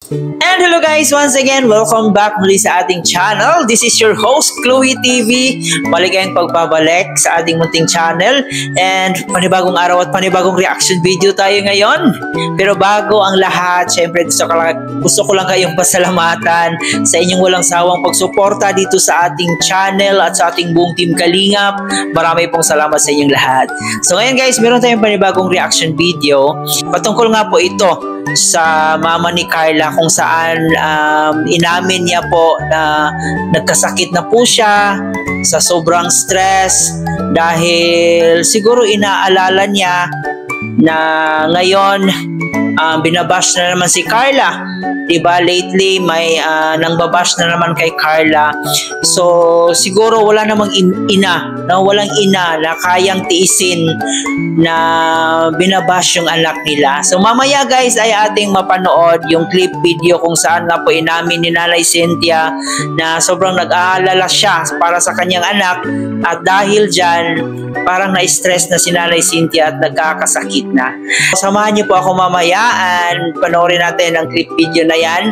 And hello guys, once again, welcome back muli sa ating channel. This is your host, Chloe TV. Maligayang pagbabalik sa ating munting channel. And panibagong araw at panibagong reaction video tayo ngayon. Pero bago ang lahat, syempre gusto ko lang kayong pasalamatan sa inyong walang sawang pagsuporta dito sa ating channel at sa ating buong Team Kalingap. Marami pong salamat sa inyong lahat. So ngayon guys, meron tayong panibagong reaction video. Patungkol nga po ito sa mama ni Carla kung saan inamin niya po na nagkasakit na po siya sa sobrang stress dahil siguro inaalala niya na ngayon binabash na naman si Carla. Diba, lately may nangbabash na naman kay Carla. So siguro wala namang walang ina na kayang tiisin na binabash yung anak nila. So mamaya guys ay ating mapanood yung clip video kung saan nga po inamin ni Nanay Cynthia na sobrang nag-aalala siya para sa kanyang anak at dahil dyan parang na-stress na si Nanay Cynthia at nagkakasakit na. Samahan niyo po ako mamaya and panoorin natin ang clip video na yan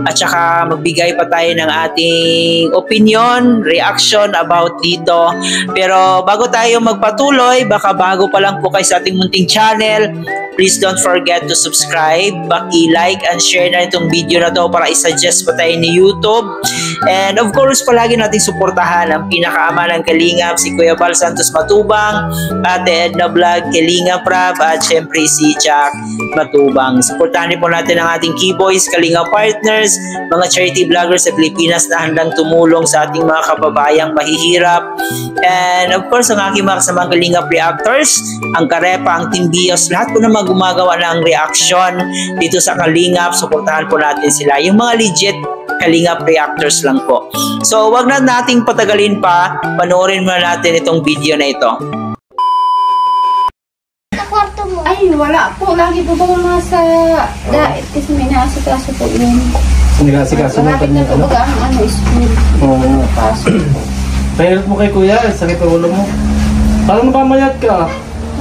at saka magbigay pa tayo ng ating opinion, reaction about dito. Pero bago tayo magpatuloy, baka bago pa lang po kayo sa ating munting channel, please don't forget to subscribe, i-like and share na itong video na to para i-suggest pa tayo ni YouTube. And of course, palagi natin suportahan ang pinakaama ng Kalingap, si Kuya Bal Santos Matubang, Ate Edna Vlog, Kalingap Rap, at syempre si Jack Matubang. Suportahan din po natin ang ating Keyboys, Kalingap Partners, mga charity vloggers sa Pilipinas na handang tumulong sa ating mga kababayang mahihirap. And of course, ang aking mga kasamang Kalingap Reactors, ang Karepa, ang Team Bios, lahat po naman gumagawa ng reaction dito sa Kalingap. Suportahan po natin sila. Yung mga legit Kalingap Reactors lang po. So, wag na nating patagalin pa. Panoorin muna natin itong video na ito. Kwarto mo? Ay, wala po. Lagi po ba nasa dait? Kasi may naasikaso po yun. Nag-asikaso mo pa niya? Malapit na po ba ang school? Oo. Pasok po. Pahirap mo kay kuya, sakit ang ulo mo. Parang napamayat ka.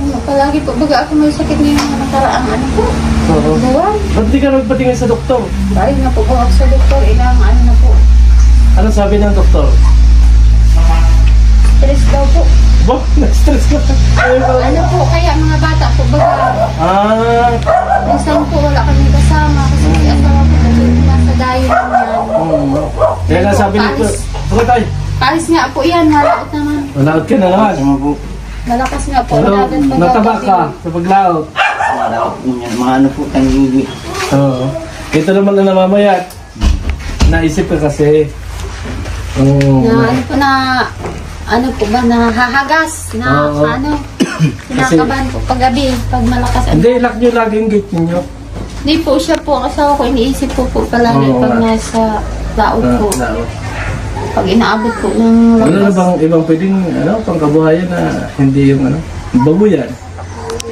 Palagi po baga ako may sakit na yung nakaraang ano po. Oo. Buwan. Ba't di ka nagpatingin sa doktor? Dahil na po ako sa doktor, ilang ano na po. Ano sabi ng doktor? Stress daw po. Ba? Nag-stress ka? Ano po, kaya mga bata po baga. Minsan po wala kami kasama kasi may asawa po kasi nasa dayo naman yan. Kaya nga sabi nito, bakit tayo? Kalis nga po yan, nalaot naman. Malaot ka na naman. Malakas nga po. Nataba ka sa paglaot. Mga ano po, tanggigi. Oo. Ito naman na namamayat. Naisip ka kasi. Na ano po na, ano po ba, nahahagas, na ano, kinakabahan po paggabi, pag malakas. Hindi, lock nyo lagi yung gate ninyo. Hindi po siya po, asawa ko, iniisip po palagi pag nasa laot po. Pag inaabot po ng lakas. Ano na bang ibang pwedeng pangkabuhayan na hindi yung babuyan?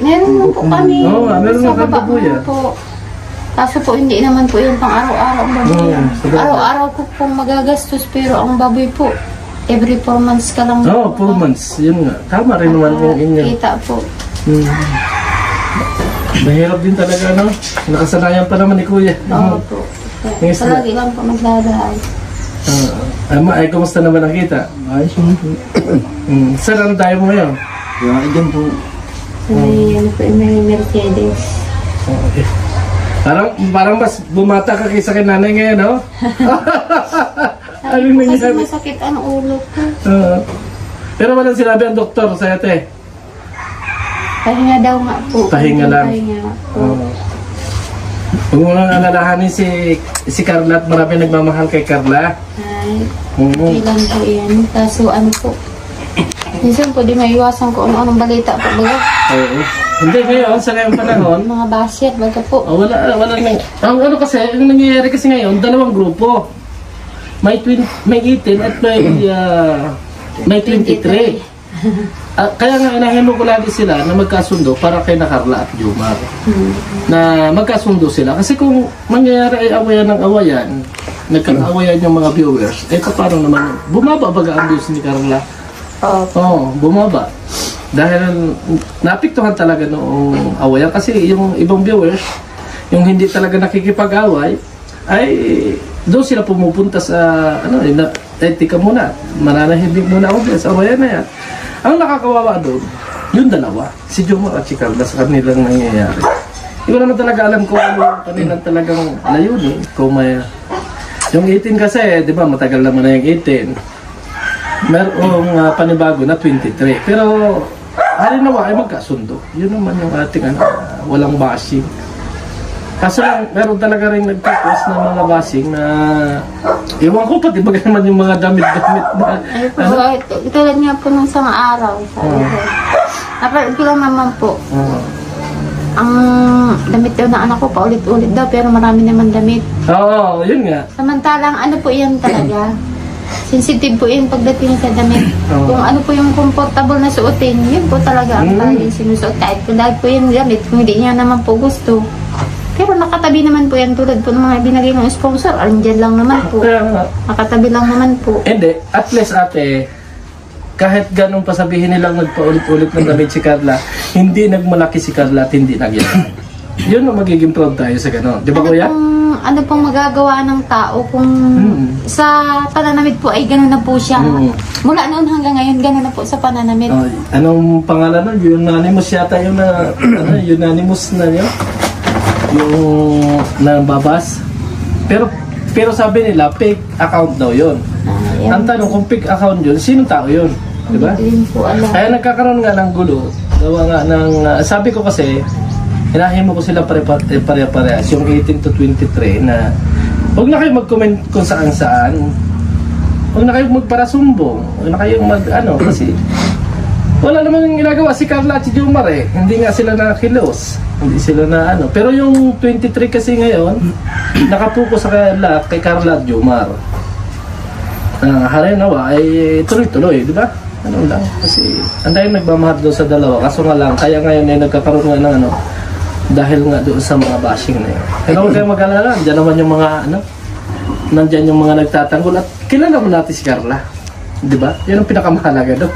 Meron mo po kami. Oo, meron sa nga baba babuyan. po. Kaso po hindi naman po yung pang araw-araw ang baboy. Araw-araw ko pong magagastos pero ang baboy po every 4 months ka lang. Oo, 4 months. Yun nga. Tama rin naman yung inyo. Kita po. Mahirap din talaga, no? Nakasanayan pa naman ni Kuya. Oo po. Palagi lang po magdadaan. Ay, kumusta naman ang kita? Ayos mo po. Saan ano tayo mo ngayon? Ay, dyan po. May Mercedes. Okay. Parang mas bumata ka kaysa kay nanay ngayon, no? Ano Kasi nangyari? masakit ang ulo ko. Pero walang sinabi ang doktor sa ate. Pahinga daw nga po. Pahinga lang. Pahinga po. Huwag mo nang alalahanin si Carla at marami nagmamahal kay Carla. Ay, kailan po yan. Kaso ano po. Minsan po di maiwasan ko ano-anong balita po baga. Oo. Hindi ngayon, sa ngayong panahon. Mga basyet baga po. Wala nang. Ang ano kasi, ang nangyayari kasi ngayon, dalawang grupo. May 18 at may 23. Kaya nga inahin ko lagi sila na magkasundo para kay na Carla at Jomar. Na magkasundo sila. Kasi kung mangyayari ay awayan ng awayan, nagkakawayan yung mga viewers, eh paano naman, bumaba baga ang views ni Carla? Oo, bumaba. Dahil napiktuhan talaga noong awayan. Kasi yung ibang viewers, yung hindi talaga nakikipag-away, ay doon sila pumupunta sa tika muna, mananahimik muna ako dyan, sa awayan na yan. Ang nakakawawa doon, yung dalawa, si Jomar at si Carla sa kanilang nangyayari. Hindi ko naman talaga alam kung ano yung kanilang talagang layunin. Kung may, yung 18 kasi, di ba, matagal naman na yung 18. Merong panibago na 23. Pero, halinawa ay magkasundo. Yun naman yung ating walang bashing. Kaso lang, meron talaga rin nagtapos ng mga bashing na iwan ko pati baga naman yung mga damit-damit na Ay po, tulad nga po nung isang araw. Sabi ko. Napanood ko lang naman po. Ang damit daw ng anak ko paulit-ulit daw pero marami naman damit. Oo, yun nga. Samantalang ano po yan talaga. Sensitive po yun pagdating sa damit. Oo. Kung ano po yung comfortable na suotin, yun po talaga ang talagang sinusuot. Kahit po dahil po yung gamit, kung hindi niya naman po gusto. Pero nakatabi naman po yan tulad po ng mga binagay ng sponsor. Andyan lang naman po. Kaya nga. Nakatabi lang naman po. Hindi, at least ate, kahit ganun pa sabihin nilang nagpaulit-ulit ng damit si Carla, hindi nagmalaki si Carla at hindi nagyan. Yun ang magiging proud tayo sa ganun. Di ba kuya? Ano pong magagawa ng tao kung sa pananamit po ay gano'n na po siya. Mula noon hanggang ngayon, gano'n na po sa pananamit. Anong pangalan nun? Unanimous yata yung unanimous na yun? Yung nababas. Pero sabi nila, fake account daw yun. Ang tanong kung fake account yun, sinong tao yun? Diba? Hindi po alam. Kaya nagkakaroon nga ng gulo. Gawa nga ng, sabi ko kasi, hinahimo ko sila pare-parehas, yung 18 to 23 na huwag na kayo mag-comment kung saan-saan. Huwag na kayo magparasumbong. Huwag na kayo kasi wala naman yung ginagawa si Carla at si Jomar eh. Hindi nga sila nakakilos. Hindi sila na Pero yung 23 kasi ngayon, nakapokus sa kay Carla at Jomar. Harinawa ay tuloy-tuloy, di ba? Ano lang. Kasi anday nagmamahal doon sa dalawa. Kaso nga lang, kaya ngayon ay nagkakaroon nga ng dahil nga doon sa mga bashing na yun. Pero huwag kayong mag-alala. Diyan naman yung mga nandyan yung mga nagtatanggol. At kilala mo natin si Carla. Di ba? Yan ang pinakamahalaga doon.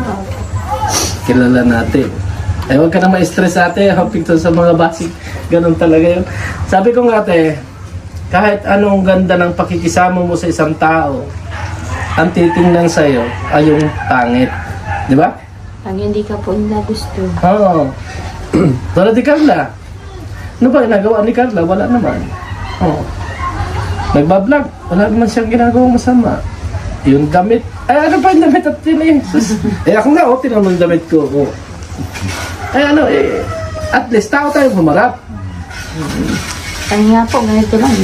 Kilala natin. Ay huwag ka na ma-stress ate. Hapig to sa mga bashing. Ganun talaga yun. Sabi ko nga ate, kahit anong ganda ng pakikisama mo sa isang tao, ang titingnan sa'yo ay yung pangit. Di ba? Pag hindi ka po nila gusto. Oo. Tulad ni Carla. Ano ba ginagawa ni Carla? Wala naman. Oo. Nagbablog. Wala naman siyang ginagawang masama. Yung damit. Ay, ano pa yung damit at yun eh? Ako nga, tinan mo yung damit ko. Ay, at least tao tayo humarap. Kaya nga po, ganito lang.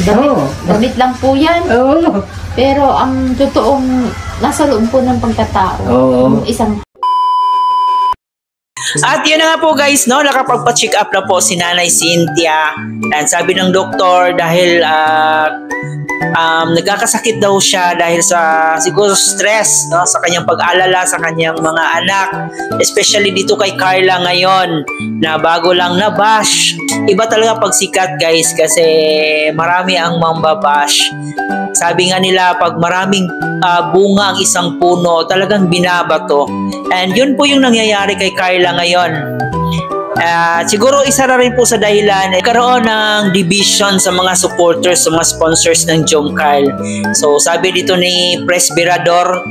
Damit lang po yan. Oo. Pero ang totoong nasa loob po ng pagkatao. Oo. Isang At yun na nga po guys, no, nakapagpa-check up na po si Nanay Cynthia. And sabi ng doktor dahil nagkakasakit daw siya dahil sa siguro stress, no, sa kanyang pag-alala sa kanyang mga anak, especially dito kay Carla ngayon na bago lang na bash. Iba talaga pagsikat guys kasi marami ang mambabash. Sabi nga nila pag maraming bunga ang isang puno, talagang binabato. And yun po yung nangyayari kay Carla ngayon. Siguro isa na rin po sa dahilan nagkaroon ng division sa mga supporters, sa mga sponsors ng Jomcarl. So sabi dito ni Presbyrador,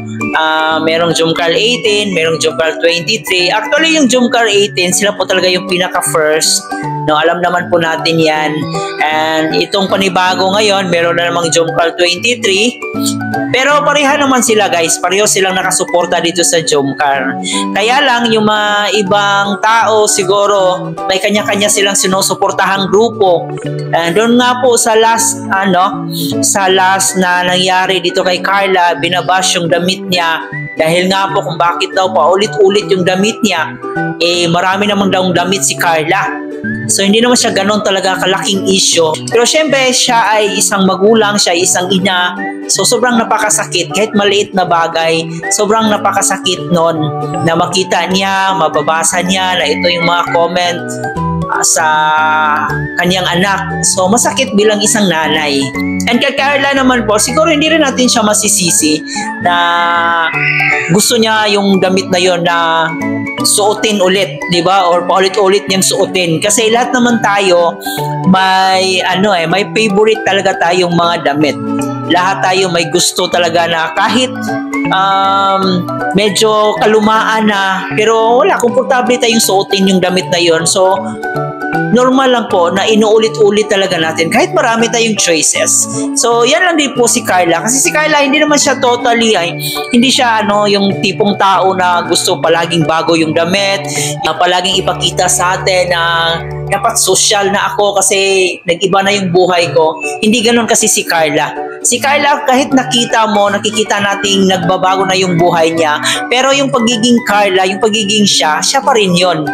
merong Jomcarl 18, merong Jomcarl 23. Actually yung Jomcarl 18 sila po talaga yung pinaka first, no, alam naman po natin yan. And itong panibago ngayon meron na namang Jomcarl 23. Pero pareha naman sila guys, pareho silang nakasuporta dito sa Jomcarl. Kaya lang yung mga ibang tao siguro may kanya-kanya silang sinusuportahang grupo. And doon nga po sa last na nangyari dito kay Carla, binabash yung damit niya dahil nga po kung bakit daw paulit-ulit yung damit niya. Marami namang daw damit si Carla. So hindi naman siya ganon talaga kalaking issue. Pero syempre siya ay isang magulang, siya ay isang ina. So sobrang napakasakit kahit maliit na bagay. Sobrang napakasakit nun na makita niya, mababasa niya na ito yung mga comment sa kanyang anak. So masakit bilang isang nanay. And kay Carla naman po, siguro hindi rin natin siya masisisi na gusto niya yung damit na yon na suotin ulit, di ba? Or paulit-ulit niyang suotin. Kasi lahat naman tayo may may favorite talaga tayong mga damit. Lahat tayo may gusto talaga na kahit medyo kalumaan na, pero wala, komportable tayong suotin yung damit na yon. So normal lang po na inuulit-ulit talaga natin kahit marami tayong choices. So yan lang din po si Carla, kasi si Carla hindi naman siya totally hindi siya yung tipong tao na gusto palaging bago yung damit, na palaging ipakita sa atin na dapat social na ako kasi nag-iba na yung buhay ko. Hindi ganoon kasi si Carla. Si Carla, kahit nakikita nating nagbabago na yung buhay niya, pero yung pagiging Carla, yung pagiging siya pa rin yun.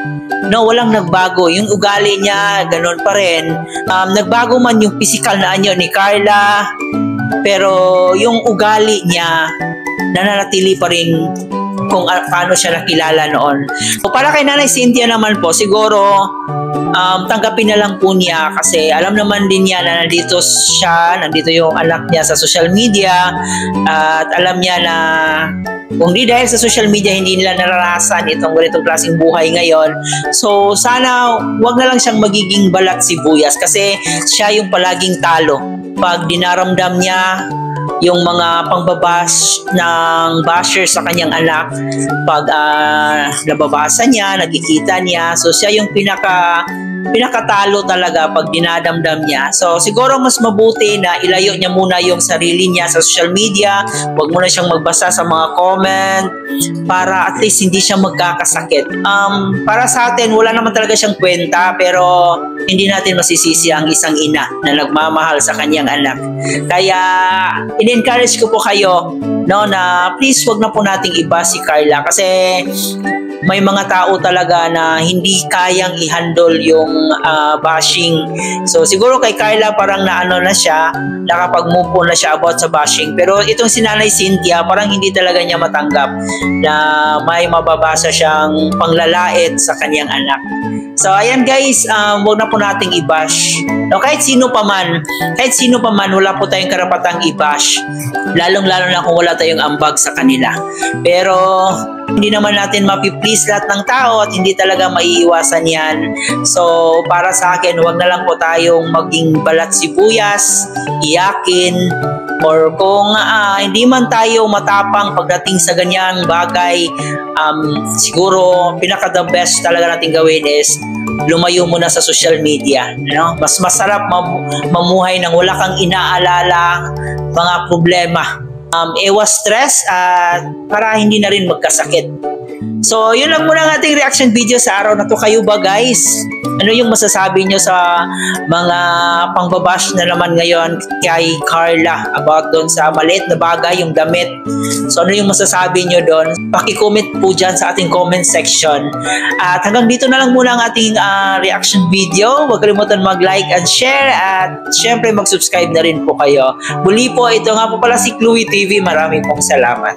No, walang nagbago. Yung ugali niya, ganun pa rin. Nagbago man yung physical na anyo ni Carla, pero yung ugali niya, nananatili pa rin kung paano siya nakilala noon. So, para kay Nanay Cynthia naman po, siguro tanggapin na lang po niya, kasi alam naman din niya na nandito yung anak niya sa social media, at alam niya na kung di dahil sa social media hindi nila naranasan itong ganitong klaseng buhay ngayon. So sana wag na lang siyang magiging balat sibuyas, kasi siya yung palaging talo pag dinaramdam niya yung mga pangbabash ng basher sa kanyang anak. Pag nababasa niya, nakikita niya, so siya yung pinakatalo talaga pag dinadamdam niya. So siguro mas mabuti na ilayo niya muna yung sarili niya sa social media. Huwag muna siyang magbasa sa mga comment para at least hindi siya magkakasakit. Para sa atin, wala naman talaga siyang kwenta, pero hindi natin masisisi ang isang ina na nagmamahal sa kanyang anak. Kaya in-encourage ko po kayo na please wag na po nating iba si Carla, kasi may mga tao talaga na hindi kayang i-handle yung bashing. So siguro kay Carla parang na siya, nakapag-move on na siya about sa bashing. Pero itong si Nanay Cynthia, parang hindi talaga niya matanggap na may mababasa siyang panglalait sa kanyang anak. So ayan guys, wag na po nating i-bash. No, kahit sino pa man, wala po tayong karapatang i-bash. Lalong-lalo na kung wala tayong ambag sa kanila. Pero hindi naman natin mapiplease lahat ng tao at hindi talaga maiiwasan yan. So para sa akin, wag na lang po tayong maging balat sibuyas, iyakin, or kung hindi man tayo matapang pagdating sa ganyang bagay, siguro pinaka-the best talaga natin gawin is lumayo muna sa social media. Mas masarap mamuhay nang wala kang inaalala mga problema. Iwas stress at para hindi na rin magkasakit. So, yun lang muna ang ating reaction video sa araw na to. Kayo ba guys? Ano yung masasabi nyo sa mga pangbabash na naman ngayon kay Carla about doon sa maliit na bagay, yung damit? So, ano yung masasabi nyo doon? Paki-comment po dyan sa ating comment section. At hanggang dito na lang muna ang ating reaction video. Huwag kalimutan mag-like and share, at syempre mag-subscribe na rin po kayo. Muli po, ito nga po pala si Chloe TV. Maraming pong salamat.